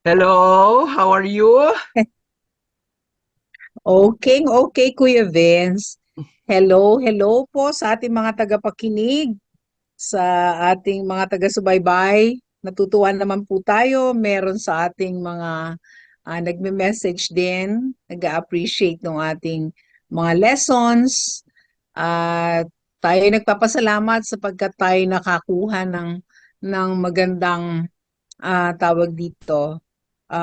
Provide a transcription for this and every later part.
Hello, how are you? Okay, okay, Kuya Vince. Hello, hello po sa ating mga tagapakinig, sa ating mga taga-subaybay. Natutuwa naman po tayo. Meron sa ating mga nagme-message din, nag-appreciate ng ating mga lessons. At tayo ay nagpapasalamat sapagkat tayo nakakuha ng magandang tawag dito,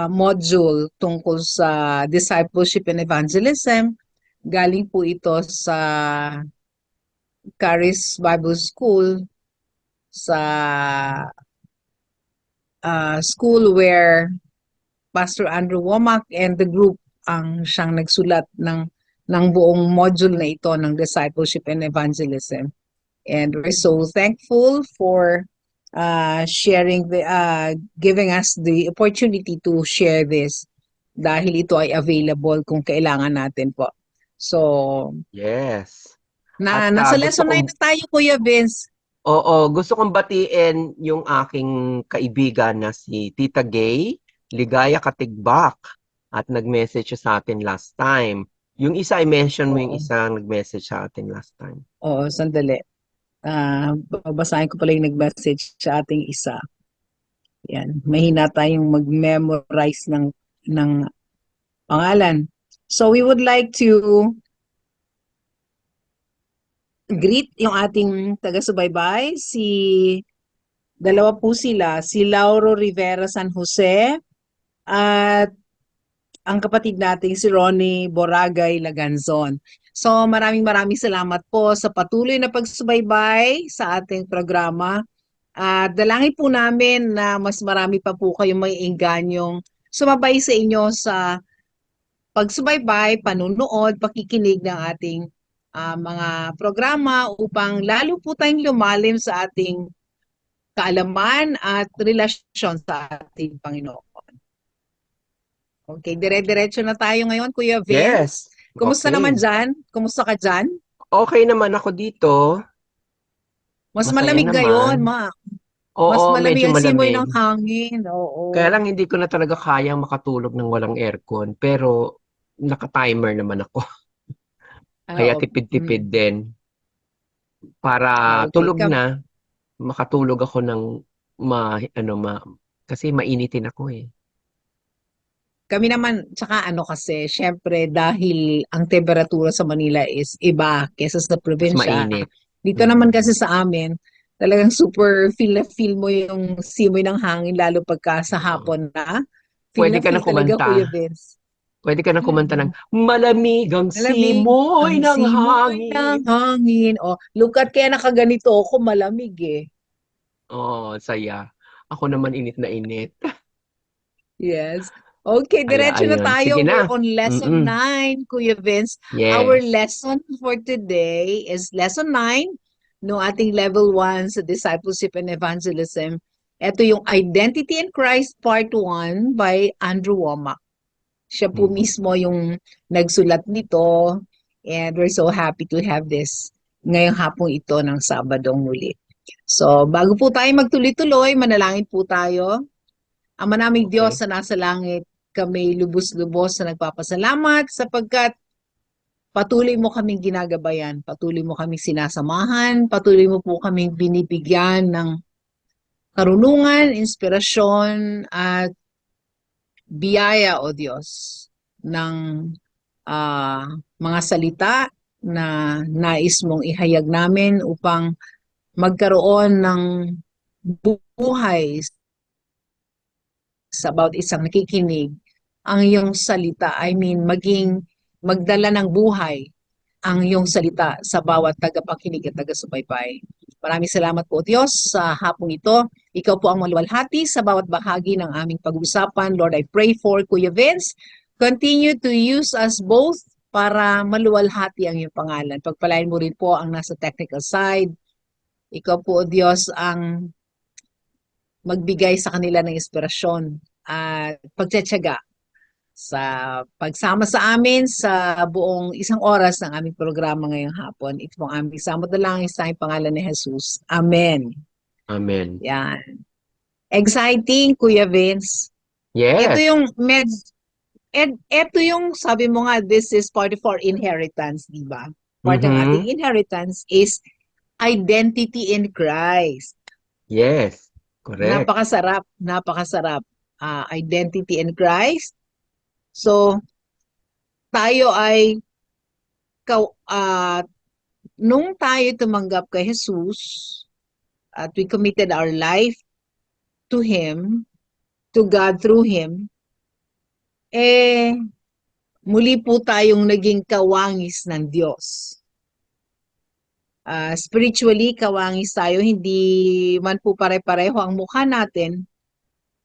module tungkol sa discipleship and evangelism. Galing po ito sa Caris Bible School, sa school where Pastor Andrew Womack and the group ang siyang nagsulat ng buong module na ito ng discipleship and evangelism. And we're so thankful for sharing giving us the opportunity to share this dahil ito ay available kung kailangan natin po. So, Yes. At nasa gusto lesson 9 kong na tayo, Kuya Vince. gusto kong batiin yung aking kaibigan na si Tita Gay, Ligaya Katigbak at nag-message siya sa atin last time. Yung isa i-mention mo yung Oo, isang nag-message sa atin last time. oo, sandali. Babasahin ko pala yung nag-message sa ating isa. Yan, mahina tayong mag-memorize ng pangalan. So we would like to greet yung ating taga-subaybay. Dalawa po sila, si Lauro Rivera San Jose at ang kapatid nating si Ronnie Boragay Laganzon. So maraming maraming salamat po sa patuloy na pagsubaybay sa ating programa. At dalangin po namin na mas marami pa po kayong may enganyong sumabay sa inyo sa pagsubaybay, panunood, pakikinig ng ating mga programa upang lalo po tayong lumalim sa ating kaalaman at relasyon sa ating Panginoon. Okay, dire-diretso na tayo ngayon, Kuya Yes. Vince. Kumusta naman Okay. dyan? Kumusta ka dyan? Okay naman ako dito. Mas Masaya malamig naman. ngayon, Oo, mas malamig medyo ang simoy malamig. ng hangin. Kaya Oo. lang hindi ko na talaga kayang makatulog ng walang aircon. Pero naka-timer naman ako. Kaya Oo. tipid-tipid Mm. din. Para Okay. tulog na, makatulog ako ng ma, ano, ma, kasi mainitin ako eh. Kami naman, tsaka ano kasi, syempre dahil ang temperatura sa Manila is iba kesa sa Mas probinsya. mainit. Dito naman Mm. kasi sa amin, talagang super feel na feel mo yung simoy ng hangin lalo pagka sa Oo. hapon na. Feel Pwede na ka na feel talaga, kumanta. Kuya Vince. Pwede ka na kumanta ng Mm. malamig ang Malamig simoy ang ng simoy ng hangin. hangin. O, look at kaya nakaganito ako, malamig eh. Oh, saya. Ako naman init na init. Yes. Okay, Kaya diretso na ayun. Sige tayo. We're na. on lesson Mm-mm. 9, Kuya Vince. Our Yes. lesson for today is lesson 9 no ating level 1 sa discipleship and evangelism. Ito yung Identity in Christ Part 1 by Andrew Womack. Siya po Mm. mismo yung nagsulat nito and we're so happy to have this ngayong hapong ito ng Sabadong muli. So, bago po tayo magtuloy-tuloy, manalangin po tayo. Ama naming Diyos Okay. na nasa langit, kami lubos-lubos na nagpapasalamat sapagkat patuloy mo kaming ginagabayan, patuloy mo kaming sinasamahan, patuloy mo po kaming binibigyan ng karunungan, inspirasyon at biyaya o Diyos ng ah, mga salita na nais mong ihayag namin upang magkaroon ng buhay sa bawat isang nakikinig, ang iyong salita, maging magdala ng buhay ang iyong salita sa bawat tagapakinig at taga-subaybay. Maraming salamat po, Diyos, sa hapong ito. Ikaw po ang maluwalhati sa bawat bahagi ng aming pag-uusapan. Lord, I pray for Kuya Vince. Continue to use us both para maluwalhati ang iyong pangalan. Pagpalain mo rin po ang nasa technical side. Ikaw po, Diyos, ang magbigay sa kanila ng inspirasyon at pagtsatsaga sa pagsama sa amin sa buong isang oras ng aming programa ngayong hapon. Ito pong aming samot na lang sa pangalan ni Jesus. Amen. Amen. Yan. Exciting, Kuya Vince. Ito Yes. yung ito yung sabi mo nga, this is part of our inheritance, di ba? Part ng ating Mhm. inheritance is identity in Christ. Yes. Correct. Napakasarap, napakasarap. Identity in Christ. So, tayo ay nung tayo tumanggap kay Jesus at we committed our life to Him, to God through Him, muli po tayong naging kawangis ng Diyos. Spiritually, kawangis tayo, hindi man po pare-pareho ang mukha natin,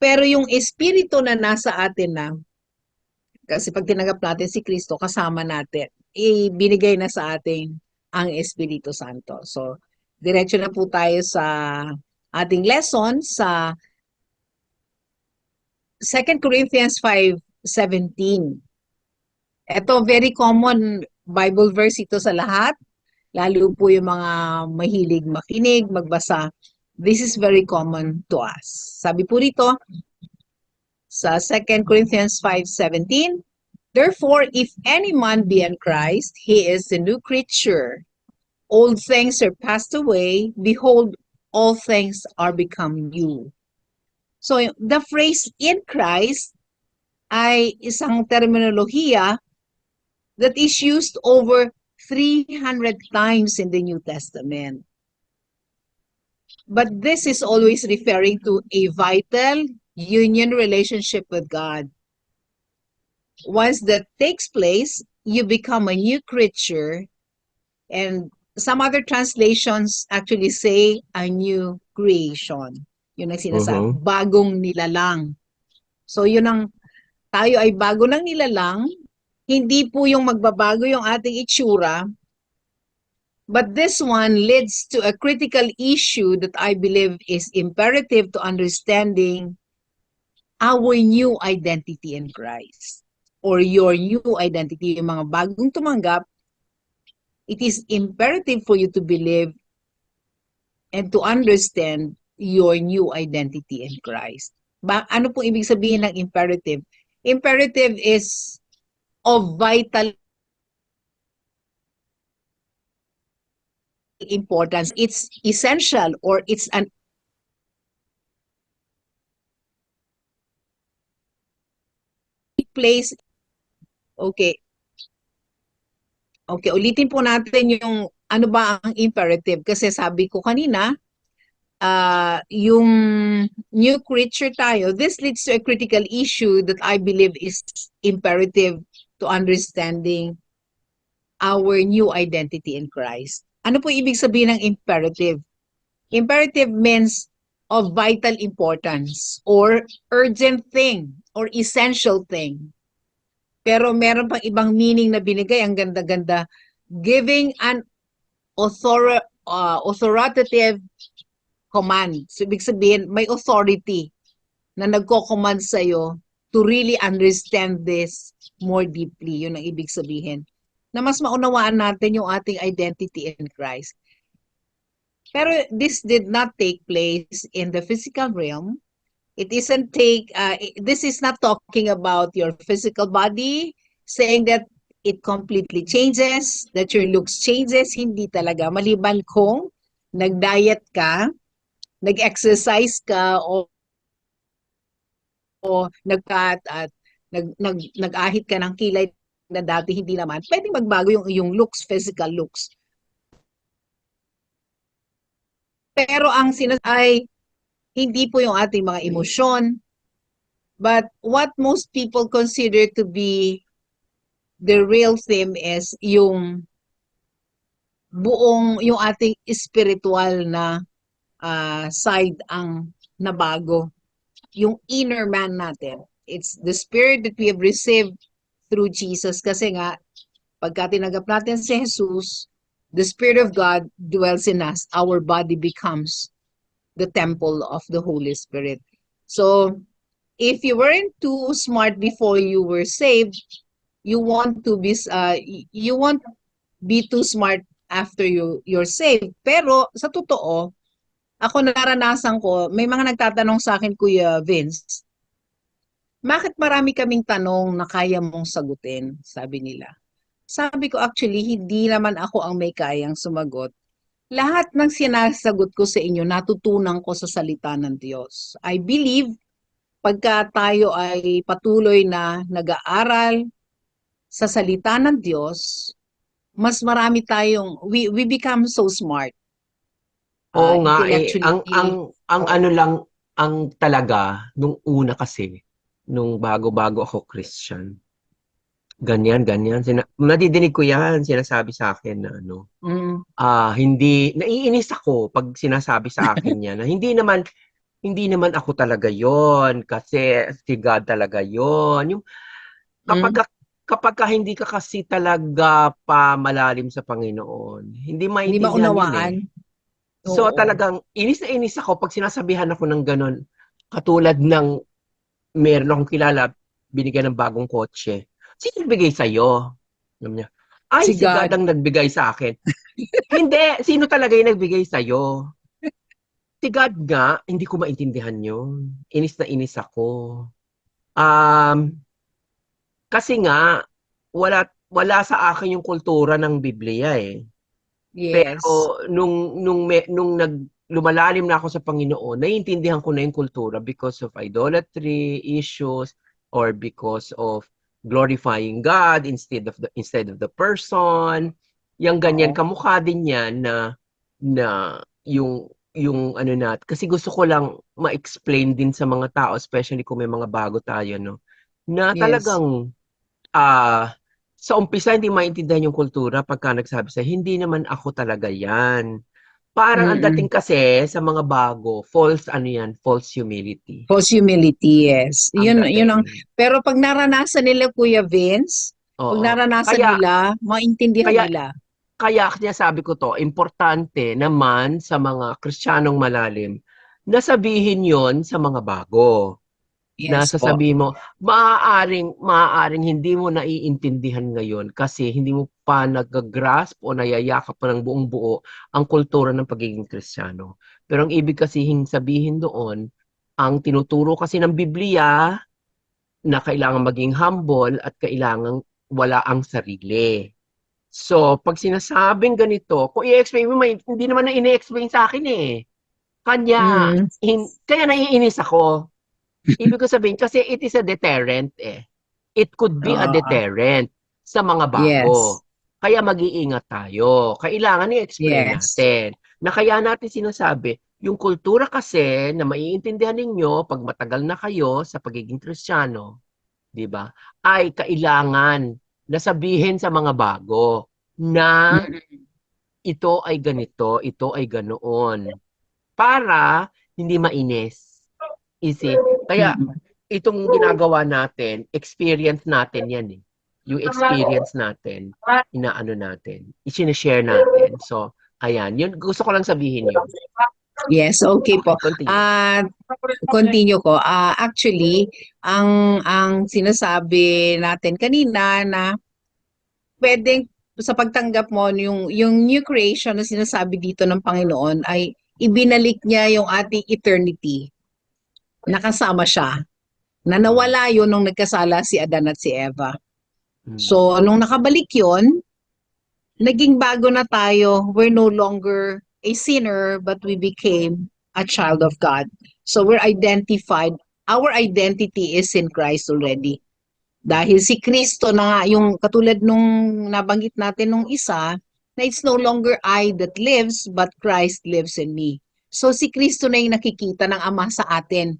pero yung espiritu na nasa atin na, kasi pag tinanggap natin si Kristo, kasama natin, ibinigay na sa atin ang Espiritu Santo. So, diretso na po tayo sa ating lesson sa 2 Corinthians 5:17. Ito, very common Bible verse ito sa lahat, lalo po yung mga mahilig makinig, magbasa. This is very common to us. Sabi po rito sa 2 Corinthians 5:17, therefore, if any man be in Christ, he is a new creature. Old things are passed away. Behold, all things are become new. So, the phrase in Christ ay isang terminolohiya that is used over 300 times in the New Testament. But this is always referring to a vital union relationship with God. Once that takes place, you become a new creature, and some other translations actually say a new creation. Yun ang sinasabi, Mhm. bagong nilalang. So yun ang, tayo ay bago ng nilalang, hindi po yung magbabago yung ating itsura, but this one leads to a critical issue that I believe is imperative to understanding our new identity in Christ, or your new identity, yung mga bagong tumanggap. It is imperative for you to believe and to understand your new identity in Christ. Ano po ibig sabihin ng imperative? Imperative is of vital importance. It's essential, or it's an place. Okay. Okay, ulitin po natin yung ano ba ang imperative. Kasi sabi ko kanina, yung new creature tayo, this leads to a critical issue that I believe is imperative to understanding our new identity in Christ. Ano po ibig sabihin ng imperative? Imperative means of vital importance, or urgent thing, or essential thing. Pero meron pang ibang meaning na binigay, ang ganda-ganda. Giving an authoritative command. So, ibig sabihin, may authority na nagko-command sa'yo to really understand this more deeply. Yun ang ibig sabihin. Na mas maunawaan natin yung ating identity in Christ. Pero this did not take place in the physical realm. This is not talking about your physical body, saying that it completely changes, that your looks changes. Hindi talaga. Maliban kung nag-diet ka, nag-exercise ka, o nag-cut at nag-ahit ka ng kilay na dati hindi naman, pwedeng magbago yung looks, physical looks. Pero ang ay hindi po yung ating mga emosyon, but what most people consider to be the real theme is yung yung ating spiritual na side ang nabago. Yung inner man natin. It's the spirit that we have received through Jesus. Kasi nga, pagka tinanggap natin si Jesus, the Spirit of God dwells in us. Our body becomes the temple of the Holy Spirit. So, if you weren't too smart before you were saved, you won't be too smart after you're saved. Pero sa totoo, ako naranasan ko, may mga nagtatanong sa akin, Kuya Vince, bakit marami kaming tanong na kaya mong sagutin? Sabi nila. Sabi ko, actually, hindi naman ako ang may kayang sumagot. Lahat ng sinasagot ko sa inyo, natutunan ko sa salita ng Diyos. I believe, pagka tayo ay patuloy na nag-aaral sa salita ng Diyos, mas marami tayong, we become so smart, Oo nga eh, intellectually. ang Oo. ano lang, ang talaga, nung una kasi, nung bago-bago ako Christian, ganyan, ganyan. Nadidinig ko yan, sinasabi sa akin na ano, Mm. hindi, naiinis ako pag sinasabi sa akin yan, na hindi naman ako talaga yon kasi si God talaga yon. Yung Mm. kapag kapag ka hindi ka kasi talaga pa malalim sa Panginoon, hindi Hindi maintindihan yun maunawaan. eh. So Oo. talagang inis na inis ako pag sinasabihan ako ng gano'n. Katulad ng meron akong kilala, binigyan ng bagong kotse. Sino nagbigay sa'yo? Alam niya, ay Si si God God. ang nagbigay sa akin. Hindi, sino talaga yung nagbigay sa'yo? Si God nga, hindi ko maintindihan yun. Inis na inis ako. Um, Kasi nga, wala sa akin yung kultura ng Biblia eh. Yes. Pero nung lumalalim na ako sa Panginoon, naiintindihan ko na yung kultura because of idolatry issues or because of glorifying God instead of the person. Yang ganyan Oo. kamukha din yan na yung ano nat kasi gusto ko lang ma-explain din sa mga tao especially kung may mga bago tayo no na Yes. talagang sa umpisa hindi maintindihan yung kultura pagka nagsabi sa hindi naman ako talaga yan. Parang ang Mm-mm. dating kasi sa mga bago, false ano yan, false humility. False humility, yes. Ang Yun ang, dating. pero pag naranasan nila, Kuya Vince, pag Oo. naranasan Kaya, nila, maintindihan kaya, nila. kaya sinasabi ko to, importante naman sa mga Kristiyanong malalim na sabihin yon sa mga bago. Na Yes po. sasabihin mo, maaaring hindi mo naiintindihan ngayon kasi hindi mo pa nag-grasp o nayayakap pa ng buong buo ang kultura ng pagiging Kristiyano. Pero ang ibig kasing sabihin doon, ang tinuturo kasi ng Biblia na kailangan maging humble at kailangan wala ang sarili. So, pag sinasabing ganito, kung i-explain mo, hindi naman na ini-explain sa akin eh. Mm. Kaya naiinis ako. Ibig ko sabihin, kasi it is a deterrent eh. It could be a Oo. deterrent sa mga Yes. bago. Kaya mag-iingat tayo. Kailangan i-explain Yes. natin. Na kaya natin sinasabi, yung kultura kasi na maiintindihan ninyo pag matagal na kayo sa pagiging Kristiyano, di ba? Ay kailangan na sabihin sa mga bago na Mm-mm. ito ay ganito, ito ay ganoon. Para hindi mainis. Easy. Kaya Mm-mm. itong ginagawa natin, experience natin yan eh. Yung experience natin, inaano natin, i-share natin. So, ayan, yun, gusto ko lang sabihin yun. Yes, okay Okay, po. continue. Ah, continue ko. Actually, ang sinasabi natin kanina na pwedeng sa pagtanggap mo yung new creation na sinasabi dito ng Panginoon ay ibinalik niya yung ating eternity. Nakasama siya. Na Mm, nawala yun nung nagkasala si Adan at si Eva. mm, So, nung nakabalik yun, naging bago na tayo. We're no longer a sinner, but we became a child of God. So, we're identified. Our identity is in Christ already. mm, Dahil si Kristo na nga, yung katulad nung nabanggit natin nung isa, na it's no longer I that lives, but Christ lives in me. So si Kristo na yung nakikita ng Ama sa atin.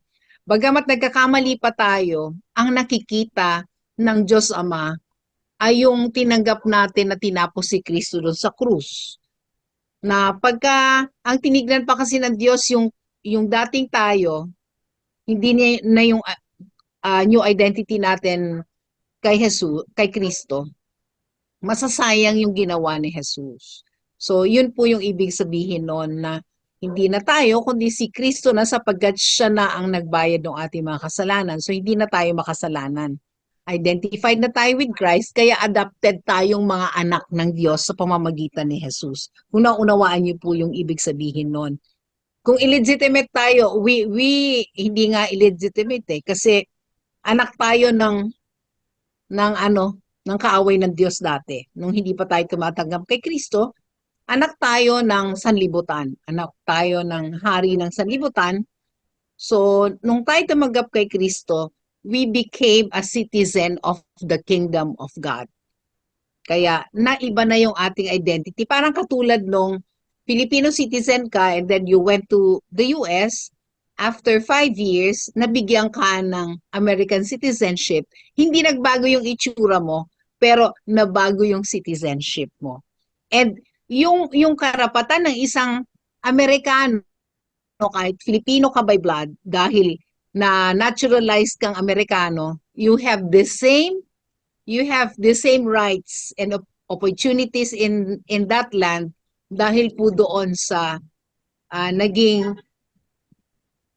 Bagamat nagkakamali pa tayo, ang nakikita ng Diyos Ama ay yung tinanggap natin na tinapos si Kristo doon sa krus. Na pagka ang tinignan pa kasi ng Diyos yung dating tayo, hindi niya na yung new identity natin kay Jesus, kay Kristo, masasayang yung ginawa ni Jesus. So, yun po yung ibig sabihin noon na hindi na tayo, kundi si Kristo na sapagkat siya na ang nagbayad ng ating mga kasalanan. So, hindi na tayo makasalanan. Identified na tayo with Christ, kaya adopted tayong mga anak ng Diyos sa pamamagitan ni Jesus. Kung naunawaan niyo po yung ibig sabihin noon. Kung illegitimate tayo, we hindi nga illegitimate eh, kasi anak tayo ng kaaway ng Diyos dati. Nung hindi pa tayo tumatanggap kay Kristo, anak tayo ng sanlibutan. Anak tayo ng hari ng sanlibutan. So, nung tayo tumanggap kay Kristo, we became a citizen of the kingdom of God. Kaya naiba na yung ating identity. Parang katulad nung Filipino citizen ka and then you went to the US, after 5 years, nabigyan ka ng American citizenship. Hindi nagbago yung itsura mo, pero nabago yung citizenship mo. And yung karapatan ng isang Amerikano, kahit Filipino ka by blood, dahil na naturalized kang Amerikano, you have the same rights and opportunities in that land dahil po doon sa naging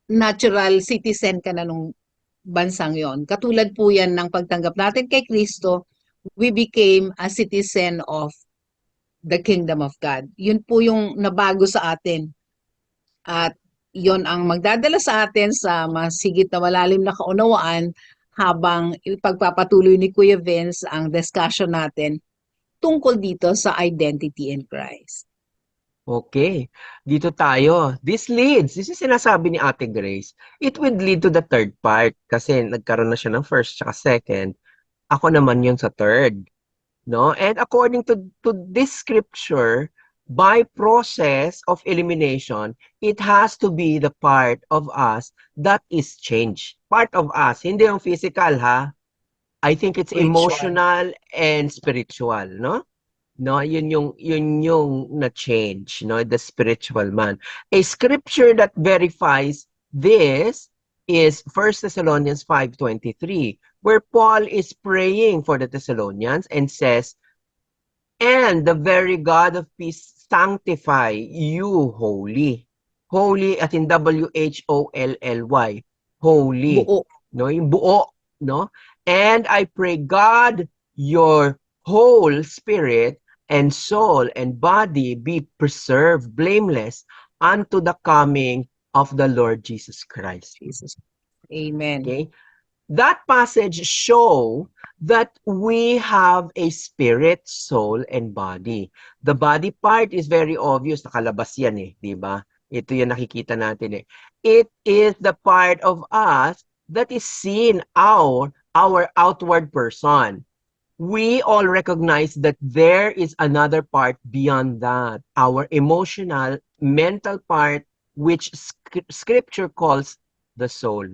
natural citizen ka na nung bansang yon. Katulad po yan ng pagtanggap natin kay Kristo, we became a citizen of the kingdom of God. Yun po yung nabago sa atin. At yon ang magdadala sa atin sa mas higit na malalim na kaunawaan habang ipagpapatuloy ni Kuya Vince ang discussion natin tungkol dito sa identity in Christ. Okay, dito tayo. This is sinasabi ni Ate Grace, it would lead to the third part kasi nagkaroon na siya ng first tsaka second. Ako naman yun sa third. No? And according to this scripture, by process of elimination, it has to be the part of us that is changed. Part of us, hindi yung physical ha. I think it's Spiritual. emotional and spiritual, no? No, yun yung na-change, no, the spiritual man. A scripture that verifies this is 1 Thessalonians 5:23, where Paul is praying for the Thessalonians and says, "And the very God of peace sanctify you wholly." Holy at in WHOLLY. Holy. Buo. No, yung buo, no? And I pray God your whole spirit and soul and body be preserved blameless unto the coming of the Lord Jesus Christ. Jesus. Amen. Okay? That passage show that we have a spirit, soul, and body. The body part is very obvious. Nakalabas yan eh, di ba? Ito yung nakikita natin eh. It is the part of us that is seen our outward person. We all recognize that there is another part beyond that, our emotional, mental part, which scripture calls the soul.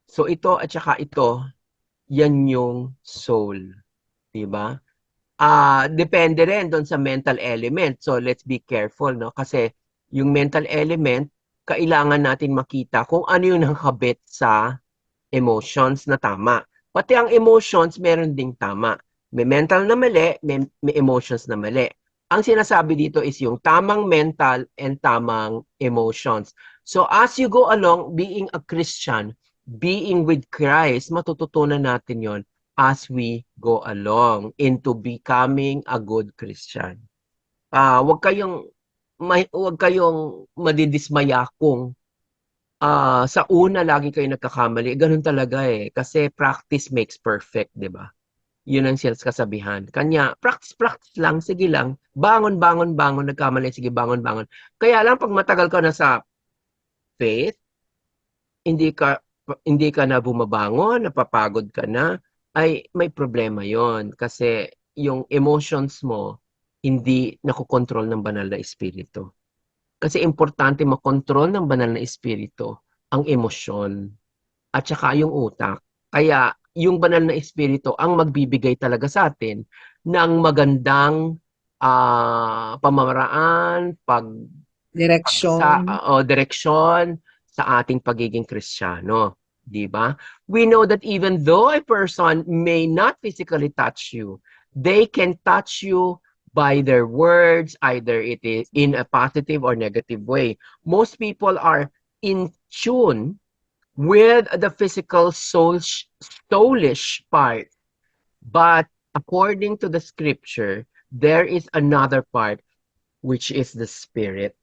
So ito at saka ito, yan yung soul. Diba? Depende rin doon sa mental element. So let's be careful, no? Kasi yung mental element, kailangan natin makita kung ano yung nakakabit sa emotions na tama. Pati ang emotions, meron ding tama. May mental na mali, may emotions na mali. Ang sinasabi dito is yung tamang mental and tamang emotions. So as you go along being a Christian, being with Christ, matututunan natin yon as we go along into becoming a good Christian. Huwag kayong madidismaya kung sa una lagi kayo nagkakamali. Ganun talaga eh. Kasi practice makes perfect, di ba? Yun ang sales kasabihan. Kanya, practice lang, sige lang. Bangon, nagkamali, sige, bangon. Kaya lang, pag matagal ka na sa faith, hindi ka na bumabangon, napapagod ka na, ay may problema yon. Kasi yung emotions mo, hindi nakokontrol ng banal na espiritu. Kasi importante makontrol ng banal na espiritu ang emosyon at saka yung utak. Kaya yung banal na espiritu ang magbibigay talaga sa atin ng magandang pamamaraan, direksyon sa ating pagiging Kristiyano. Di ba? We know that even though a person may not physically touch you, they can touch you by their words, either it is in a positive or negative way. Most people are in tune with the physical soulish part. But according to the scripture, there is another part, which is the spirit.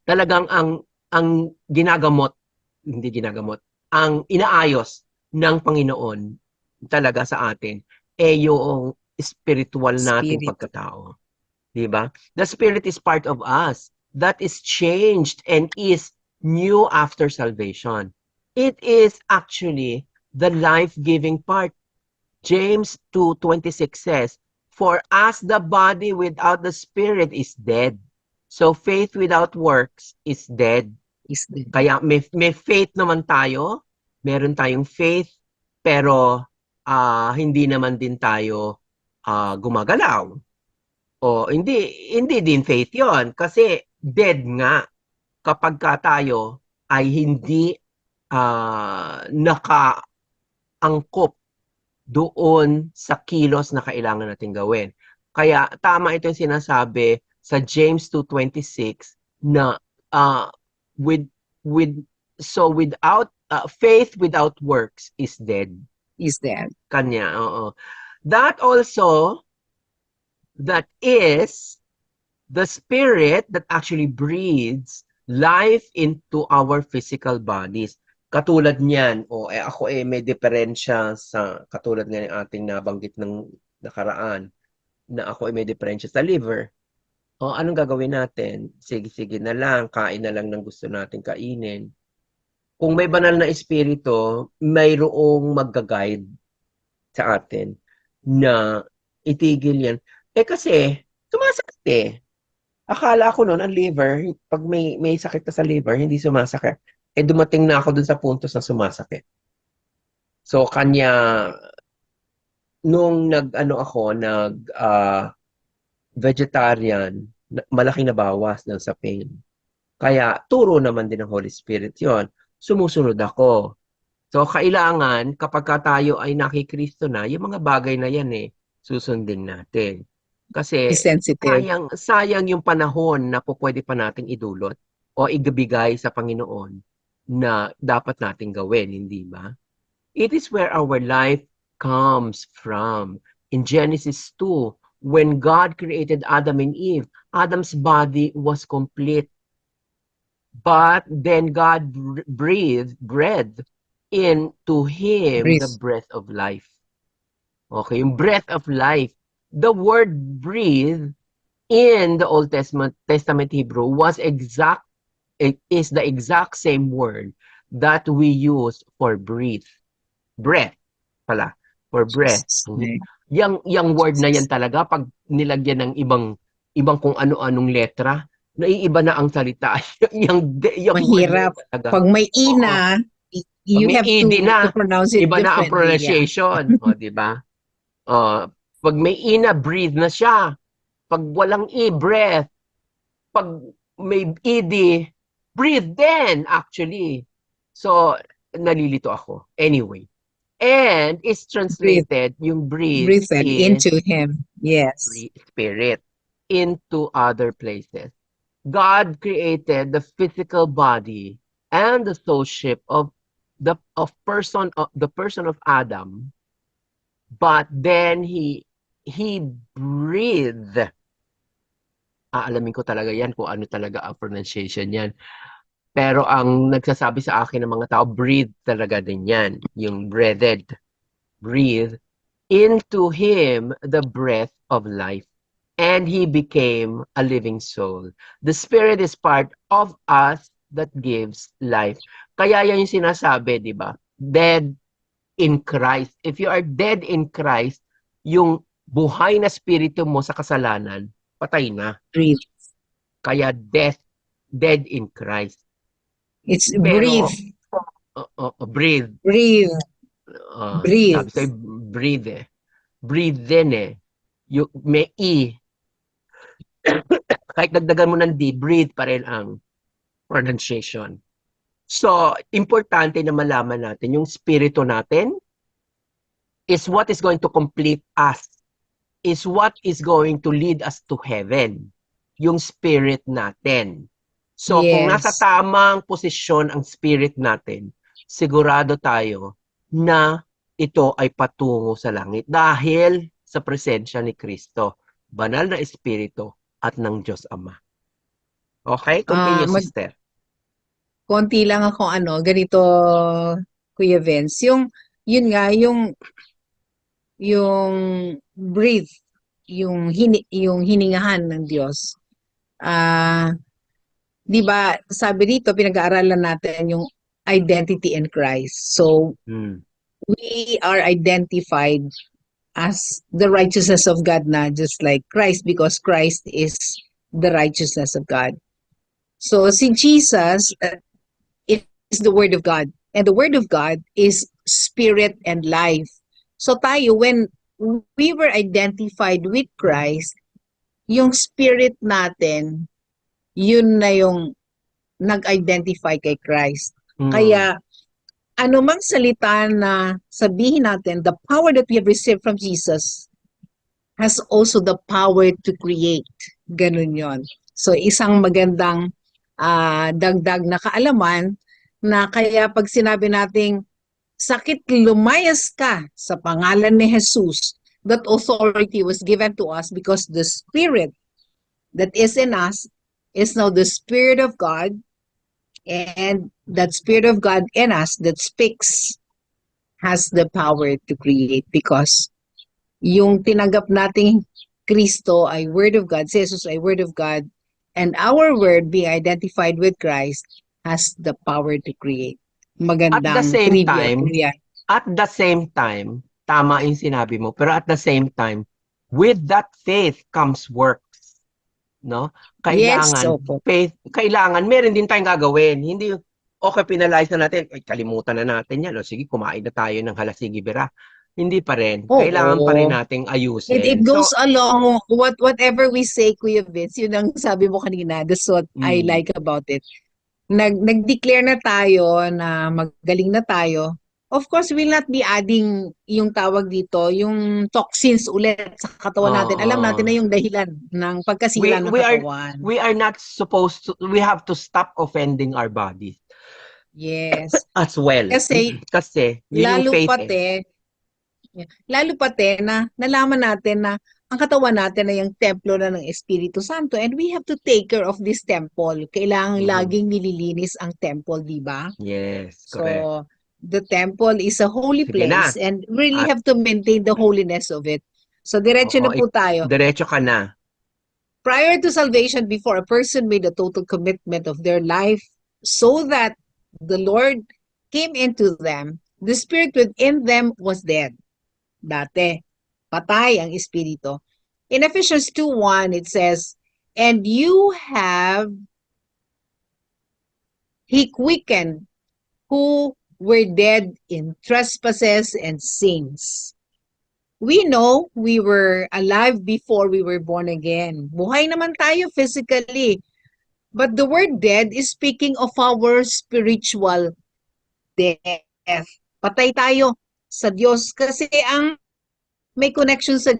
Talagang ang hindi ginagamot, ang inaayos ng Panginoon talaga sa atin yung spiritual nating Spirit. pagkatao. Diba? The Spirit is part of us that is changed and is new after salvation. It is actually the life-giving part. James 2:26 says, "For as the body without the Spirit is dead, so faith without works is dead." Is the Kaya may faith naman tayo, meron tayong faith, pero hindi naman din tayo gumagalaw. O hindi din faith 'yon kasi dead nga kapag ka tayo ay hindi nakaangkop doon sa kilos na kailangan nating gawin. Kaya tama ito yung sinasabi sa James 2:26 na with with so without faith without works is dead. is there. Kanya, oo. That also that is the spirit that actually breathes life into our physical bodies. Katulad niyan, ako may diferensya sa katulad nga ng ating nabanggit ng nakaraan na ako may diferensya sa liver. Anong gagawin natin? Sige na lang, kain na lang ng gusto natin kainin. Kung may banal na espiritu, mayroong magga-guide sa atin na itigil yan. Kasi, sumasakit eh. Akala ko noon ang liver, pag may sakit ka sa liver, hindi sumasakit. Dumating na ako dun sa puntos na sumasakit. So, nung vegetarian, malaking nabawas ng sa pain. Kaya, turo naman din ng Holy Spirit yon. Sumusunod ako. So, kailangan, kapag tayo ay nakikristo na, yung mga bagay na yan susundin natin. Kasi, Be sensitive. sayang yung panahon na pwede pa nating idulot o ibigay sa Panginoon na dapat nating gawin, hindi ba? It is where our life comes from. In Genesis 2, when God created Adam and Eve, Adam's body was complete. But then God breathed into him Breathe. the breath of life. Okay, yung breath of life. The word breathe in the Old Testament Hebrew is the exact same word that we use for breathe. Breath pala. For breath. Jesus' name. Yang word na yan talaga, pag nilagyan ng ibang kung ano-anong letra, naiiba na ang salita. yung Mahirap. word talaga. Pag may ina, you may have ED na, to pronounce it iba na ang differently. Yeah. pronunciation. Di ba? Pag may ina, breathe na siya. Pag walang breath. Pag may ED, breathe then, actually. So, nalilito ako. Anyway. And it's translated, yung breathe Breathe is into him. Yes. spirit into other places. God created the physical body and the soulship of the person of Adam, but then he breathed. Aalamin ko talaga yan kung ano talaga ang pronunciation yan. Pero ang nagsasabi sa akin ng mga tao, breathe talaga din yan. Yung breathed. Breathe into him the breath of life. And he became a living soul. The Spirit is part of us that gives life. Kaya yan yung sinasabi, di ba? Dead in Christ. If you are dead in Christ, yung buhay na spirito mo sa kasalanan, patay na. Breathe. Kaya dead in Christ. It's Pero, breathe. breathe. Breathe. Breathe. Sabi sa'yo, breathe eh. Breathe din eh. May E. Kahit dagdagan mo ng D, breathe pa rin ang pronunciation. So, importante na malaman natin, yung spirito natin is what is going to complete us. Is what is going to lead us to heaven. Yung spirit natin. So, kung Yes. nasa tamang posisyon ang spirit natin, sigurado tayo na ito ay patungo sa langit dahil sa presensya ni Kristo, banal na espiritu at ng Diyos Ama. Okay? Continue, sister. Konti lang ako ganito Kuya Vince. Yun nga, yung breathe, yung hiningahan ng Diyos. Ah, 'di ba, sabi dito pinag-aaralan natin yung identity in Christ. So, Mm. we are identified as the righteousness of God na just like Christ because Christ is the righteousness of God. So, si Jesus is the Word of God. And the Word of God is spirit and life. So tayo, when we were identified with Christ, yung spirit natin, yun na yung nag-identify kay Christ. Mm. Kaya anumang salita na sabihin natin, the power that we have received from Jesus has also the power to create. Ganun yon. So isang magandang dagdag na kaalaman na kaya pag sinabi nating sakit lumayas ka sa pangalan ni Jesus, that authority was given to us because the Spirit that is in us is now the Spirit of God, and that Spirit of God in us that speaks has the power to create because yung tinanggap nating Kristo ay Word of God, si Jesus ay Word of God, and our word being identified with Christ has the power to create. At the Magandang same trivia time, po yan. tama yung sinabi mo, pero at the same time, with that faith comes works. No? Yes, Kailangan, opo. meron din tayong gagawin. Hindi, okay, penalize na natin, ay, kalimutan na natin yan. O sige, kumain na tayo ng halasigi bira. Hindi pa rin. Kailangan pa rin Oo. nating It ayusin. goes So, along whatever we say, Kuya Vince, yun ang sabi mo kanina. That's what I like about it. Nag-declare na tayo na magaling na tayo. Of course, we'll not be adding yung tawag dito, yung toxins ulit sa katawan natin. Alam natin na yung dahilan ng pagkasira ng katawan. we are not supposed to, we have to stop offending our bodies Yes. as well. Kasi Kasi, yun yung lalo faith lalo pati na nalaman natin na ang katawan natin ay yung templo na ng Espiritu Santo and we have to take care of this temple. Kailangan laging nililinis ang temple, di ba? Yes, So, correct. the temple is a holy Sige na. place and really At, have to maintain the holiness of it. So, diretso oo, na po tayo. diretso ka na. Prior to salvation, before a person made a total commitment of their life so that the Lord came into them, the spirit within them was dead. Dati, patay ang espiritu. In Ephesians 2:1, it says, and you have he quickened who were dead in trespasses and sins. We know we were alive before we were born again. Buhay naman tayo physically. But the word dead is speaking of our spiritual death. Patay tayo sa Diyos kasi ang may connection sa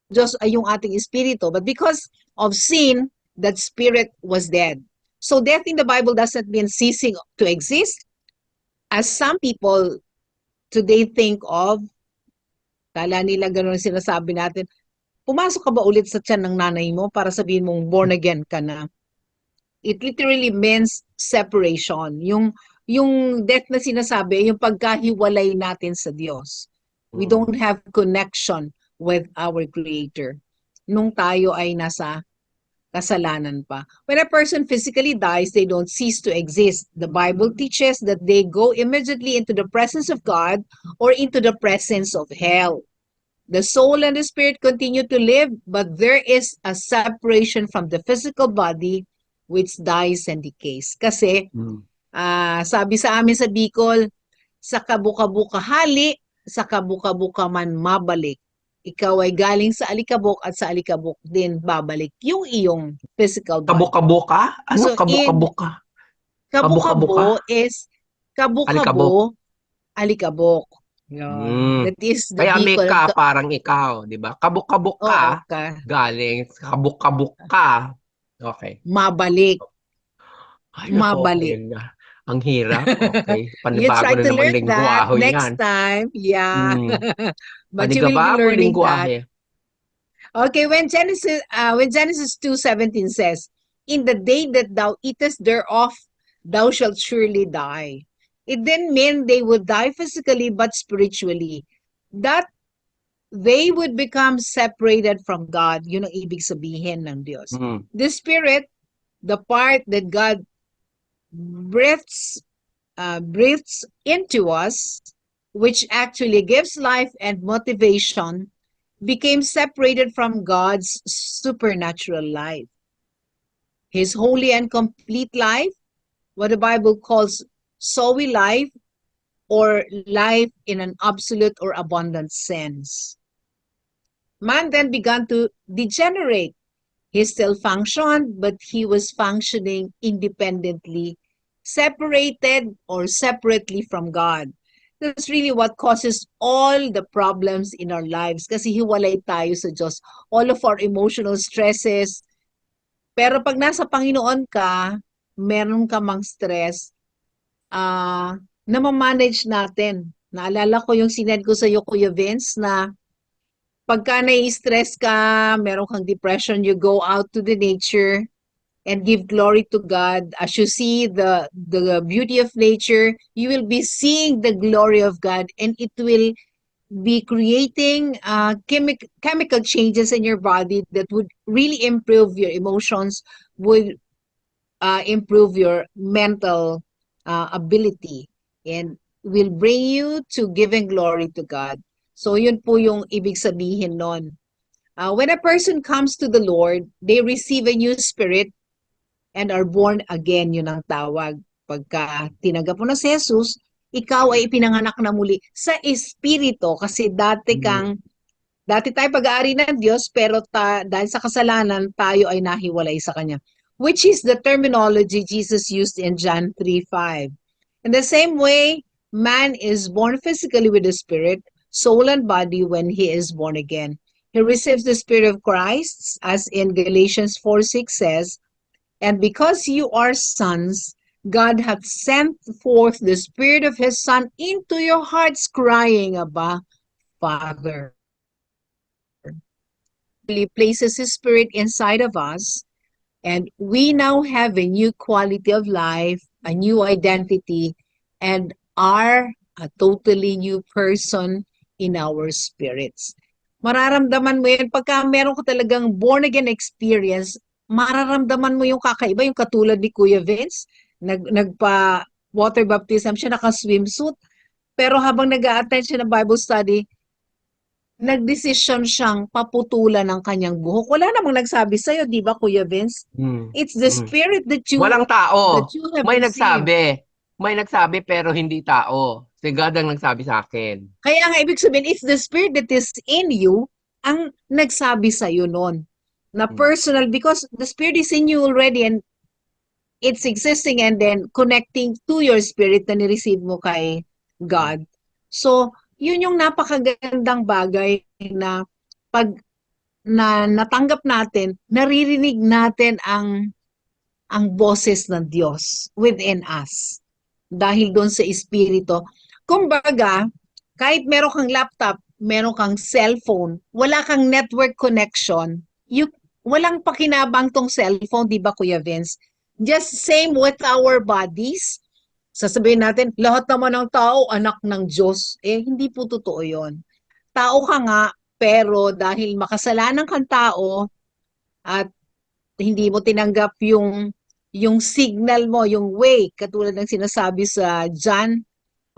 Diyos ay yung ating espiritu. But because of sin, that spirit was dead. So death in the Bible doesn't mean ceasing to exist. As some people today think of, kala nila gano'n sinasabi natin, pumasok ka ba ulit sa tiyan ng nanay mo para sabihin mong born again ka na? It literally means separation. Yung death na sinasabi, yung pagkahiwalay natin sa Diyos. We don't have connection with our Creator. Nung tayo ay nasa kasalanan pa. When a person physically dies, they don't cease to exist. The Bible teaches that they go immediately into the presence of God or into the presence of hell. The soul and the spirit continue to live, but there is a separation from the physical body which dies and decays. Kasi, sabi sa amin sa Bicol, sa kabuka-buka hali, sa kabuka-buka man mabalik. Ikaw ay galing sa alikabok at sa alikabok din babalik yung iyong physical body. Kabuka-buka? Ano So, kabuka-buka? Kabukabo is kabukabo, alikabok. Yun. That is the Kaya may Bicol. ka parang ikaw, di ba? Kabuk-kabuk Oo, ka, galing kabuk-kabuk ka. Okay. mabalik. Ay, nako, Mabalik. ayun na. Ang hirap. Okay. You Panibago try na to naman learn that lengguwahe next yan. time. Yeah. But you will be Panigabagong learning that. lengguwahe. Okay, when Genesis 2:17 says, in the day that thou eatest thereof, thou shalt surely die. it didn't mean they would die physically but spiritually. That they would become separated from God. Yun ang ibig sabihin ng Diyos. Mm. The spirit, the part that God breathes into us, which actually gives life and motivation, became separated from God's supernatural life. His holy and complete life, what the Bible calls Zoe life, or life in an absolute or abundant sense. Man then began to degenerate. He still functioned, but he was functioning independently, separated or separately from God. That's really what causes all the problems in our lives. Kasi hiwalay tayo sa Diyos. All of our emotional stresses. Pero pag nasa Panginoon ka, meron ka mang stress, na ma-manage natin. Naalala ko yung sinend ko sa iyo, Kuya Vince, na pagka nai-stress ka, meron kang depression, you go out to the nature and give glory to God. As you see the beauty of nature, you will be seeing the glory of God, and it will be creating chemical changes in your body that would really improve your emotions, would improve your mental ability, and will bring you to giving glory to God. So yun po yung ibig sabihin nun. When a person comes to the Lord, they receive a new spirit and are born again, yun ang tawag. Pagka tinanggap mo na si Jesus, ikaw ay ipinanganak na muli sa Espiritu, kasi dati tayo pag-aari ng Diyos, pero dahil sa kasalanan, tayo ay nahiwalay sa Kanya. Which is the terminology Jesus used in John 3:5. In the same way, man is born physically with the Spirit, soul and body when he is born again. He receives the Spirit of Christ, as in Galatians 4:6 says, and because you are sons, God hath sent forth the Spirit of His Son into your hearts, crying, Abba, Father. He places His Spirit inside of us, and we now have a new quality of life, a new identity, and are a totally new person in our spirits. Mararamdaman mo yan pagka meron ka talagang born-again experience, mararamdaman mo yung kakaiba, yung katulad ni Kuya Vince, nagpa-water baptism siya, naka-swimsuit, pero habang nag-a-attend siya ng Bible study, nagdesisyon siyang paputulan ng kanyang buhok. Wala namang nagsabi sa'yo, di ba, Kuya Vince? It's the spirit that you Walang tao. have May received. nagsabi. May nagsabi pero hindi tao. Si God ang nagsabi sa akin. Kaya nga, ibig sabihin, it's the spirit that is in you ang nagsabi sa'yo nun. Na personal, because the spirit is in you already and it's existing and then connecting to your spirit na ni-receive mo kay God. So, yun yung napakagandang bagay na pag natanggap natin, naririnig natin ang boses ng Diyos within us. Dahil doon sa Espiritu. Kumbaga, kahit meron kang laptop, meron kang cellphone, wala kang network connection, walang pakinabang tong cellphone, di ba, Kuya Vince? Just same with our bodies. Sasabihin natin, lahat naman ng tao, anak ng Diyos. Hindi po totoo yon. Tao ka nga, pero dahil makasalanan kang tao at hindi mo tinanggap yung signal mo, yung way, katulad ng sinasabi sa John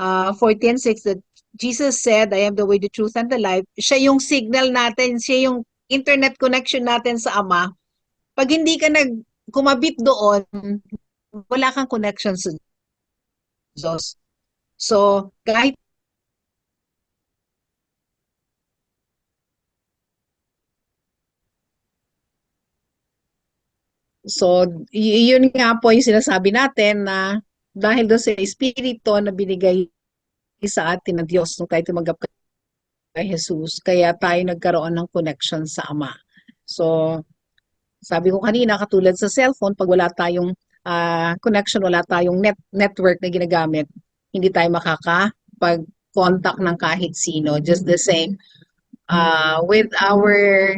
14:6 that Jesus said, I am the way, the truth, and the life. Siya yung signal natin, siya yung internet connection natin sa Ama. Pag hindi ka kumabit doon, wala kang connection sa Diyos. So, kahit So, yun nga po yung sinasabi natin na dahil doon sa Espiritu na binigay sa atin ng Diyos nung tayo tumanggap kay Jesus, kaya tayo nagkaroon ng connection sa Ama. So, sabi ko kanina, katulad sa cellphone, pag wala tayong connection, wala tayong network na ginagamit, hindi tayo makakapag-contact ng kahit sino. Just the same, with our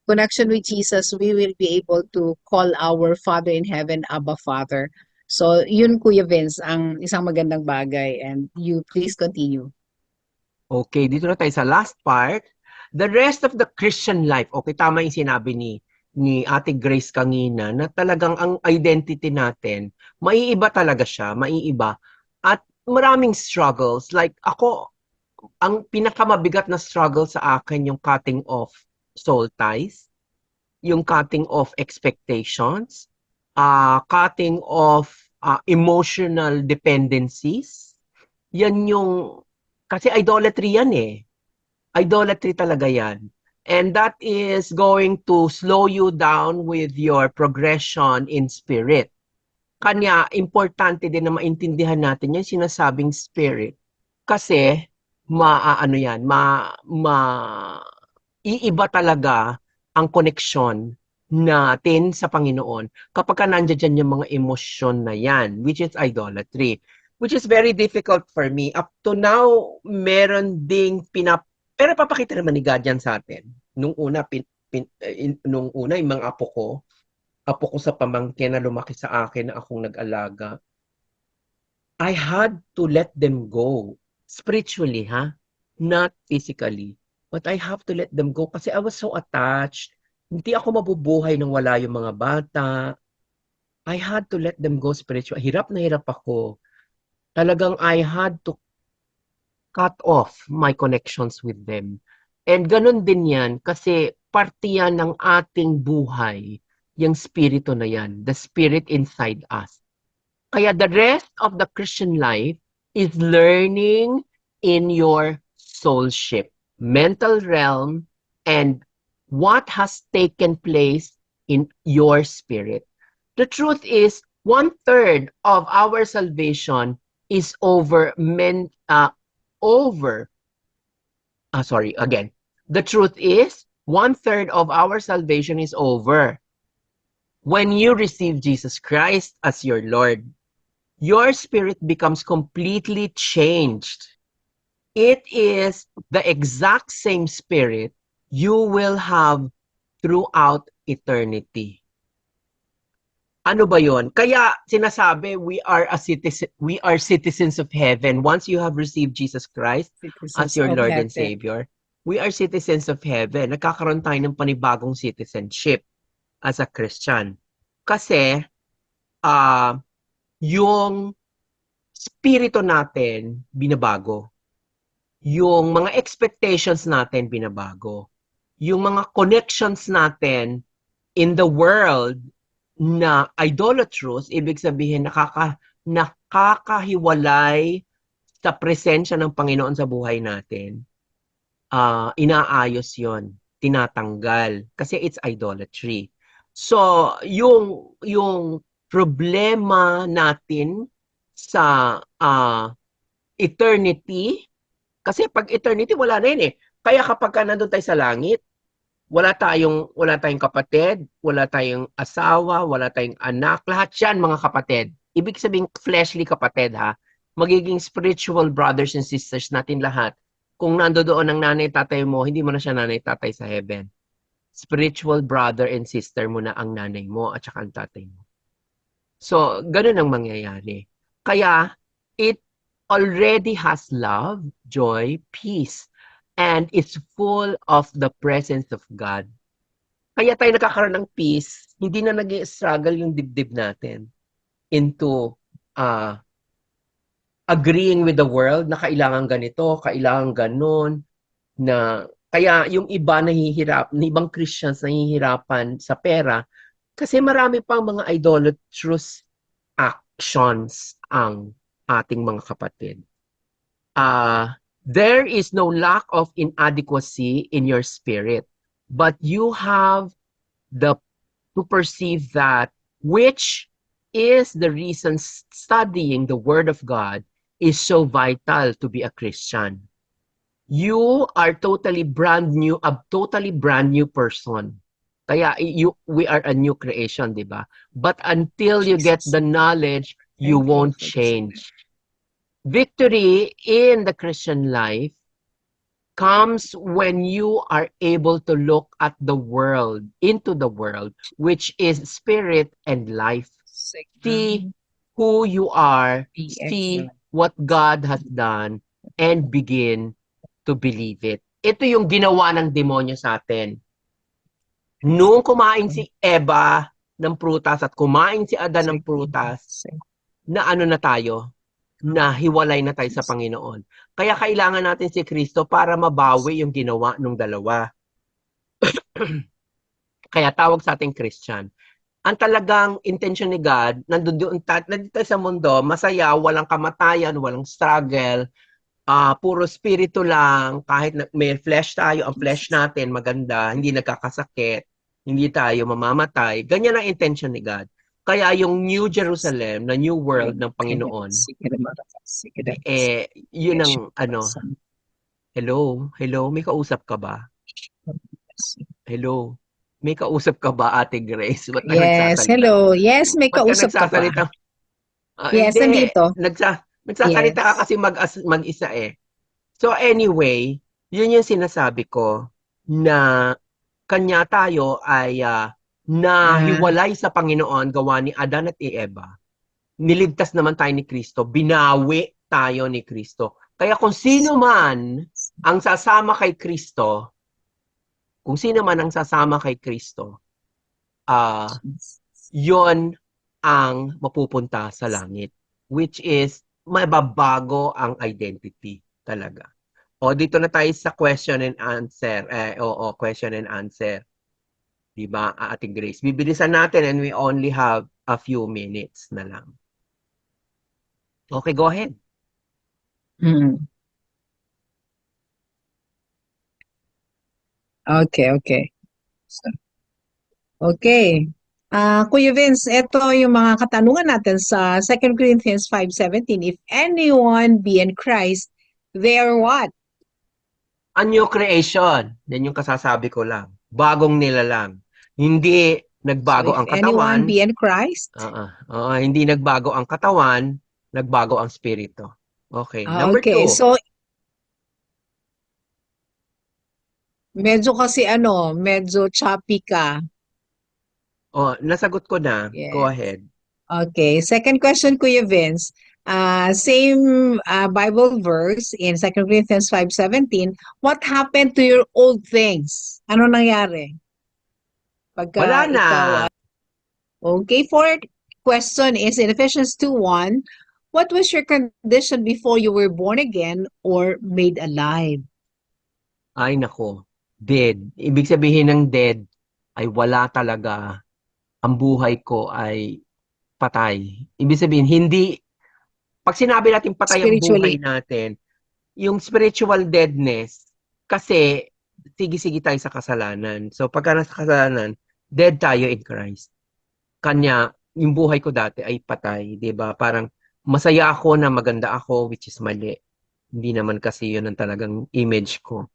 connection with Jesus, we will be able to call our Father in heaven, Abba Father. So, yun Kuya Vince, ang isang magandang bagay, and you please continue. Okay, dito na tayo sa last part. The rest of the Christian life. Okay, tama yung sinabi ni Ate Grace kanina na talagang ang identity natin, maiiba talaga siya, maiiba. At maraming struggles. Like ako, ang pinakamabigat na struggle sa akin yung cutting off soul ties, yung cutting off expectations, cutting off emotional dependencies. Yan yung, kasi idolatry yan eh. Idolatry talaga yan. And that is going to slow you down with your progression in spirit. Kanya, importante din na maintindihan natin yung sinasabing spirit. Kasi, ano yan, iiba talaga ang koneksyon natin sa Panginoon kapag ka nandiyan dyan yung mga emosyon na yan, which is idolatry. Which is very difficult for me. Up to now, meron ding pero papakita naman ni God yan sa atin. Nung una, yung mga apo ko sa pamangkin na lumaki sa akin na akong nag-alaga, I had to let them go. Spiritually, ha? Not physically. But I have to let them go kasi I was so attached. Hindi ako mabubuhay nang wala yung mga bata. I had to let them go spiritually. Hirap na hirap ako. Talagang I had to cut off my connections with them. And ganun din yan kasi parte yan ng ating buhay, yung spirito na yan, the spirit inside us. Kaya the rest of the Christian life is learning in your soulship, mental realm, and what has taken place in your spirit. The truth is, 1/3 of our salvation is over. Sorry, again. The truth is, 1/3 of our salvation is over when you receive Jesus Christ as your Lord. Your spirit becomes completely changed. It is the exact same spirit you will have throughout eternity. Ano ba 'yon? Kaya sinasabi we are citizens of heaven. Once you have received Jesus Christ as Citizens your of Lord and heaven. Savior, we are citizens of heaven. Nagkakaroon tayo ng panibagong citizenship as a Christian. Kasi yung spirito natin binabago. Yung mga expectations natin binabago. Yung mga connections natin in the world na idolatrous, ibig sabihin nakakahiwalay sa presensya ng Panginoon sa buhay natin, inaayos yon, tinatanggal, kasi it's idolatry. So, yung problema natin sa eternity, kasi pag eternity, wala na yun eh. Kaya kapag ka nandun tayo sa langit, wala tayong kapatid, wala tayong asawa, wala tayong anak, lahat 'yan mga kapatid. Ibig sabihin fleshly kapatid ha. Magiging spiritual brothers and sisters natin lahat. Kung nandoon ang nanay tatay mo, hindi mo na siya nanay tatay sa heaven. Spiritual brother and sister mo na ang nanay mo at saka ang tatay mo. So, ganun ang mangyayari. Kaya, it already has love, joy, peace, and it's full of the presence of God. Kaya tayo nakakaroon ng peace, hindi na nag-struggle yung dibdib natin into agreeing with the world na kailangan ganito, kailangan ganon, na kaya yung iba ibang Christians nahihirapan sa pera kasi marami pang mga idolatrous actions ang ating mga kapatid. There is no lack of inadequacy in your spirit, but you have to perceive that, which is the reason studying the Word of God is so vital to be a Christian. You are a totally brand new person. Kaya we are a new creation, di ba? But until you get the knowledge, you won't change. Victory in the Christian life comes when you are able to look at the world, into the world, which is spirit and life. See who you are, Be see excellent. what God has done, and begin to believe it. Ito yung ginawa ng demonyo sa atin. Nung kumain si Eva ng prutas at kumain si Adan ng prutas, na ano na tayo, na hiwalay na tayo sa Panginoon. Kaya kailangan natin si Kristo para mabawi yung ginawa ng dalawa. Kaya tawag sa ating Christian. Ang talagang intention ni God, nandito sa mundo, masaya, walang kamatayan, walang struggle, puro spirito lang, kahit may flesh tayo, ang flesh natin maganda, hindi nagkakasakit, hindi tayo mamamatay. Ganyan ang intention ni God. Kaya yung New Jerusalem, na New World ng Panginoon, yun ang hello, may kausap ka ba? Hello, may kausap ka ba, Ate Grace? Ba't ka Yes, nagsasalita? hello. Yes, may Ba't ka kausap ka pa. nagsasalita? Yes, Hindi, nandito. nagsasalita ka Yes. kasi mag-isa eh. So anyway, yun yung sinasabi ko na kanya tayo ay nahiwalay sa Panginoon gawa ni Adan at Eva. Niligtas naman tayo ni Kristo, binawi tayo ni Kristo. Kaya kung sino man ang sasama kay Kristo, kung sino man ang sasama kay Kristo, yon ang mapupunta sa langit, which is mababago ang identity talaga. O dito na tayo sa question and answer. Question and answer. Diba, Ate Grace? Bibilisan natin and we only have a few minutes na lang. Okay, go ahead. Mm. Okay. Okay. Kuya Vince, ito yung mga katanungan natin sa 2 Corinthians 5:17. If anyone be in Christ, they are what? A new creation. Yan yung kasasabi ko lang. Bagong nilalang. Hindi So nagbago if ang anyone katawan. be in Christ, Hindi nagbago ang katawan, nagbago ang spirito. Okay. Number okay. 2. So medyo kasi medyo choppy ka. Nasagot ko na. Go Yes. ahead. Okay. Second question, Kuya Vince. Same Bible verse in 2 Corinthians 5:17. What happened to your old things? Ano nangyari? Wala Pagka na. ikaw okay, fourth question is in Ephesians 2:1. What was your condition before you were born again or made alive? Ay, nako. Dead. Ibig sabihin ng dead ay wala talaga. Ang buhay ko ay patay. Ibig sabihin, pag sinabi natin patay ang buhay Spiritually. natin, yung spiritual deadness, kasi sige-sige tayo sa kasalanan. So pagka nasa kasalanan, dead tayo in Christ. Kanya, yung buhay ko dati ay patay, 'di ba? Parang masaya ako na maganda ako, which is mali. Hindi naman kasi yun ang talagang image ko.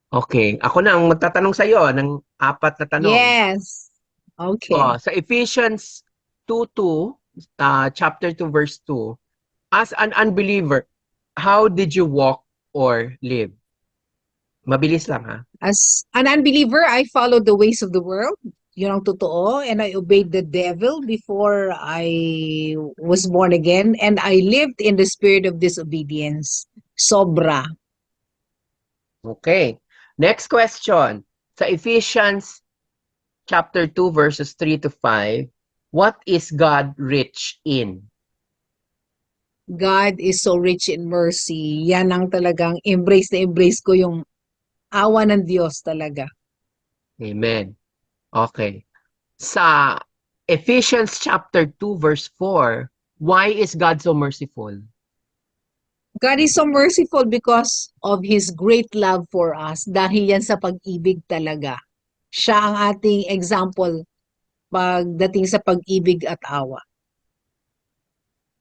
Okay, ako na ang magtatanong sa iyo ng 4 na tanong. Yes. Okay. Sa Ephesians 2:2, chapter 2 verse 2, as an unbeliever, how did you walk or live? Mabilis lang ha. As an unbeliever, I followed the ways of the world. Yun ang totoo. And I obeyed the devil before I was born again. And I lived in the spirit of disobedience. Sobra. Okay. Next question. Sa Ephesians chapter 2 verses 3 to 5, what is God rich in? God is so rich in mercy. Yan ang talagang embrace na embrace ko yung awa ng Diyos talaga. Amen. Okay. Sa Ephesians chapter 2 verse 4, why is God so merciful? God is so merciful because of His great love for us. Dahil yan sa pag-ibig talaga. Siya ang ating example pagdating sa pag-ibig at awa.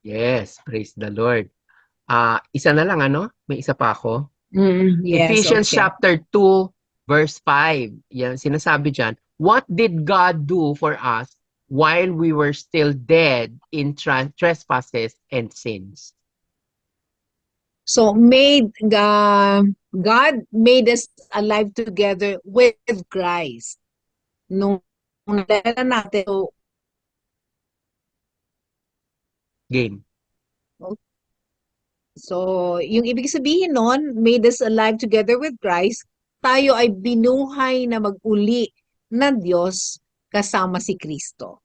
Yes, praise the Lord. Isa na lang ano? May isa pa ako. Yes, Ephesians okay. chapter 2 verse 5. Yan sinasabi diyan, what did God do for us while we were still dead in trespasses and sins? So God made us alive together with Christ. Nung nalala natin, so Game. So, yung ibig sabihin nun, made us alive together with Christ, tayo ay binuhay na mag-uli ng Diyos kasama si Kristo.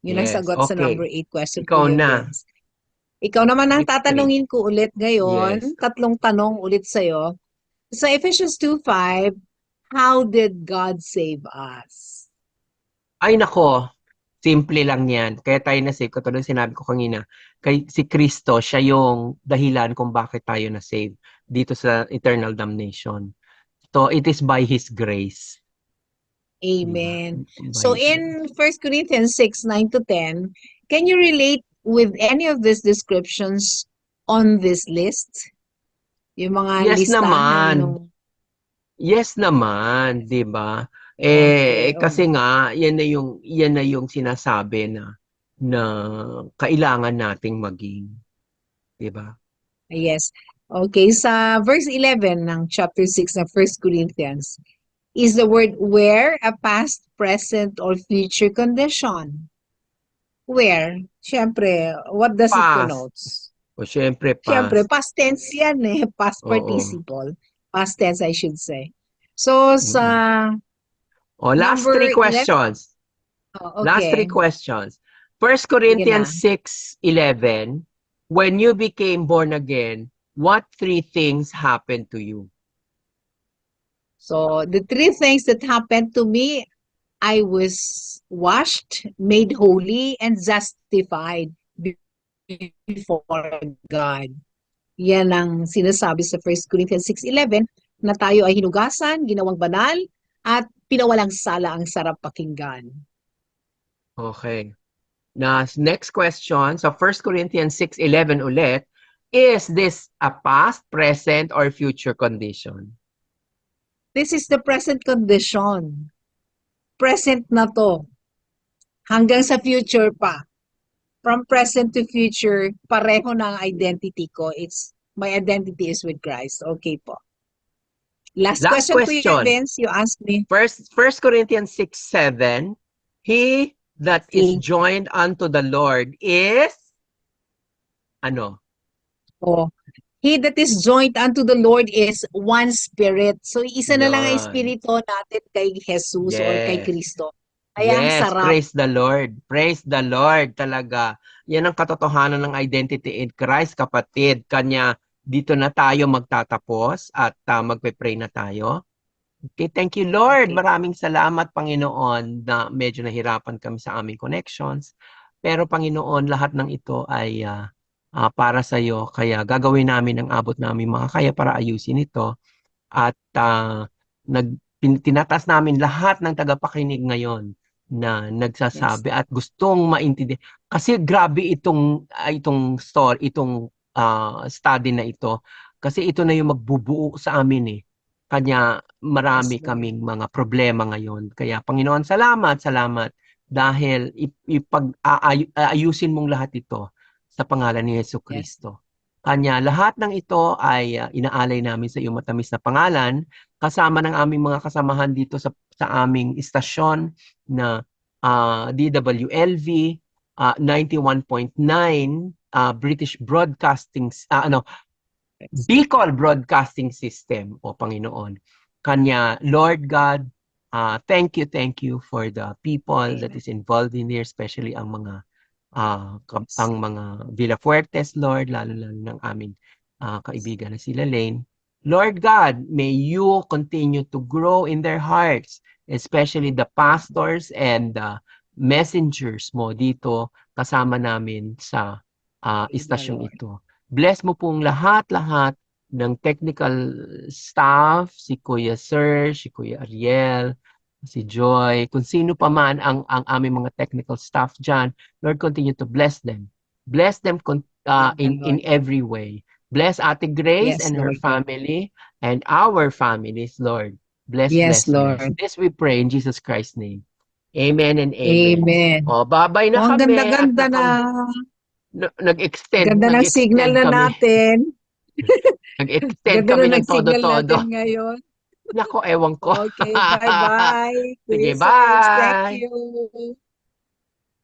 Yun ang Yes. sagot sa number Okay. 8 question, Ikaw Kuya na. Vince. Ikaw naman ang Victory. tatanungin ko ulit Yes. ngayon. Tatlong tanong ulit sa'yo. Sa Ephesians 2:5, how did God save us? Ay nako, simple lang yan. Kaya tayo na-save, katulad ng sinabi ko kanina, si Kristo, siya yung dahilan kung bakit tayo na-save dito sa eternal damnation. So, it is by His grace. Diba? Amen. By So His grace. in 1 Corinthians 6:9-10, can you relate with any of these descriptions on this list? Yung mga Yes listahan naman. nung Yes naman, 'di ba? okay, Kasi nga yan na yung sinasabi na kailangan nating maging, 'di ba? yes. Okay, sa verse 11 ng chapter 6 ng 1 Corinthians, is the word where a past, present, or future condition? Where? Siyempre, what does it Past. connotes? O syempre Siyempre, past. past tense yan eh. Past Oo. participle. Past tense, I should say. So, sa Mm-mm. O last number three 11, questions. Last three okay. questions. 1 Sige na. Corinthians 6:11, when you became born again, what three things happened to you? So, the three things that happened to me, I was washed, made holy, and justified before God. Yan ang sinasabi sa 1 Corinthians 6:11 na tayo ay hinugasan, ginawang banal, at pinawalang sala ang sarap pakinggan. Okay. Na next question, so 1 Corinthians 6:11 ulit, is this a past, present, or future condition? This is the present condition. Present na to. Hanggang sa future pa. From present to future, pareho na ang identity ko. My identity is with Christ. Okay po. Last Last question, Kuya question. Vince, you asked me. First Corinthians 6:7, he that is See? joined unto the Lord is, ano? Oh, he that is joined unto the Lord is one spirit. So, isa na lang ang Yan. espiritu natin kay Jesus or kay Yes. Kristo. Kaya ang Yes, sarap. praise the Lord. Praise the Lord talaga. Yan ang katotohanan ng identity in Christ, kapatid. Kanya, dito na tayo magtatapos at magpe-pray na tayo. Okay, thank you, Lord. Okay. Maraming salamat, Panginoon, na medyo nahirapan kami sa aming connections. Pero, Panginoon, lahat ng ito ay para sa iyo. Kaya gagawin namin ang abot namin mga kaya para ayusin ito. At tinataas namin lahat ng tagapakinig ngayon na nagsasabi at gustong maintindihan. Kasi grabe itong story, itong study na ito. Kasi ito na yung magbubuo sa amin eh. Kanya marami Yes, Lord. kaming mga problema ngayon. Kaya Panginoon, salamat dahil ayusin mong lahat ito sa pangalan ni Yesu Yes. Kristo. Kanya lahat ng ito ay inaalay namin sa iyong matamis na pangalan, kasama ng aming mga kasamahan dito sa aming istasyon na DWLV 91.9 British Broadcasting Bicol Broadcasting System, o Panginoon. Kanya, Lord God, thank you for the people that is involved in here, especially ang mga Villafuertes, Lord, lalo ng aming kaibigan na sila Lane. Lord God, may you continue to grow in their hearts, especially the pastors and the messengers mo dito kasama namin sa istasyong ito. Bless mo pong lahat-lahat ng technical staff, si Kuya Sir, si Kuya Ariel, si Joy, kung sino pa man ang aming mga technical staff dyan. Lord, continue to bless them. Bless them in every way. Bless Ate Grace Yes, and her Lord. family and our families, Lord. Bless, Yes, bless, Lord. bless. This we pray in Jesus Christ's name. Amen and amen. Amen. O, babay na Oh, ang kami. ganda-ganda na. Nag-extend Ganda ng signal na kami. natin. Nag-extend Ganda kami na ng ng signal todo-todo. natin ngayon. Nako, ewan ko. Okay, bye-bye. Sige, Kuya Serge, thank bye! you.